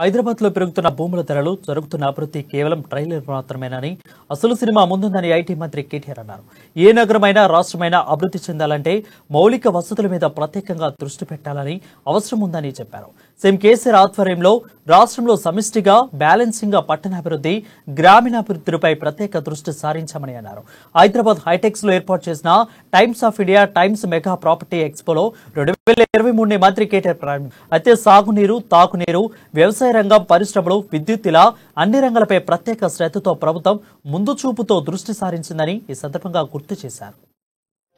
హైదరాబాద్ లో పెరుగుతున్న భూముల ధరలు జరుగుతున్న అభివృద్ధి కేవలం ట్రైలర్ మాత్రమేనని అసలు సినిమా ముందుందని ఐటీ మంత్రి కేటీఆర్ అన్నారు. ఏ నగరమైనా రాష్ట్రమైనా అభివృద్ధి చెందాలంటే మౌలిక వసతుల మీద ప్రత్యేకంగా దృష్టి పెట్టాలని అవసరం ఉందని చెప్పారు. సీఎం కేసీఆర్ ఆధ్వర్యంలో రాష్ట్రంలో సమిష్టిగా బ్యాలెన్సింగ్ గా పట్టణాభివృద్ధి గ్రామీణాభివృద్ధిపై ప్రత్యేక దృష్టి సారించామని అన్నారు. హైదరాబాద్ హైటెక్స్ లో ఏర్పాటు చేసిన Times of India Times mega property ఎక్స్పోలో 2023 మంత్రి కేటీఆర్ ప్రారంభించారు. అయితే సాగునీరు, తాగునీరు, వ్యవసాయ రంగం, పరిశ్రమలు, విద్యుత్ ఇలా అన్ని రంగాలపై ప్రత్యేక శ్రద్ధతో ప్రభుత్వం ముందు చూపుతో దృష్టి సారించిందని ఈ సందర్భంగా గుర్తు చేశారు.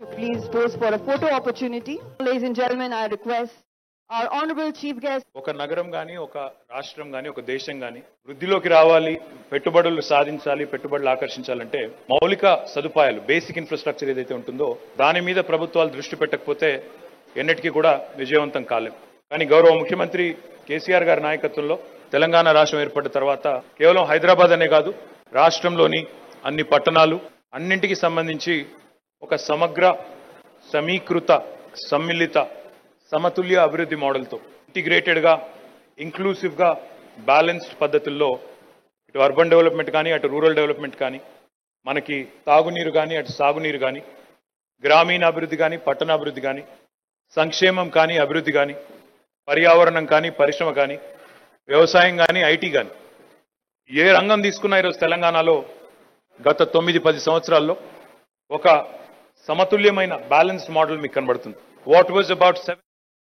Please pose for a photo opportunity. Ladies and gentlemen, I request our honorable chief guest. ఒక నగరం గాని, ఒక రాష్ట్రం గాని, ఒక దేశం గాని వృద్ధిలోకి రావాలి, పెట్టుబడులు సాధించాలి, పెట్టుబడులు ఆకర్షించాలంటే మౌలిక సదుపాయాలు, బేసిక్ ఇన్ఫ్రాస్ట్రక్చర్ ఏదైతే ఉంటుందో దాని మీద ప్రభుత్వాలు దృష్టి పెట్టకపోతే ఎన్నటికీ కూడా విజయవంతం కాలేం. కానీ గౌరవ ముఖ్యమంత్రి కేసీఆర్ గారి నాయకత్వంలో తెలంగాణ రాష్ట్రం ఏర్పడిన తర్వాత కేవలం హైదరాబాద్ అనే కాదు, రాష్ట్రంలోని అన్ని పట్టణాలు అన్నింటికి సంబంధించి ఒక సమగ్ర, సమీకృత, సమ్మిళిత, సమతుల్య అభివృద్ధి మోడల్తో ఇంటిగ్రేటెడ్గా, ఇంక్లూసివ్గా, బ్యాలెన్స్డ్ పద్ధతుల్లో ఇటు అర్బన్ డెవలప్మెంట్ కానీ, అటు రూరల్ డెవలప్మెంట్ కానీ, మనకి తాగునీరు కానీ, అటు సాగునీరు కానీ, గ్రామీణ అభివృద్ధి కానీ, పట్టణాభివృద్ధి కానీ, సంక్షేమం కానీ, అభివృద్ధి కానీ, పర్యావరణం కానీ, పరిశ్రమ కానీ, వ్యవసాయం కానీ, ఐటీ కానీ, ఏ రంగం తీసుకున్నా ఈరోజు తెలంగాణలో గత 9-10 సంవత్సరాల్లో ఒక సమతుల్యమైన బ్యాలెన్స్డ్ మోడల్ మీకు కనబడుతుంది. What was about 7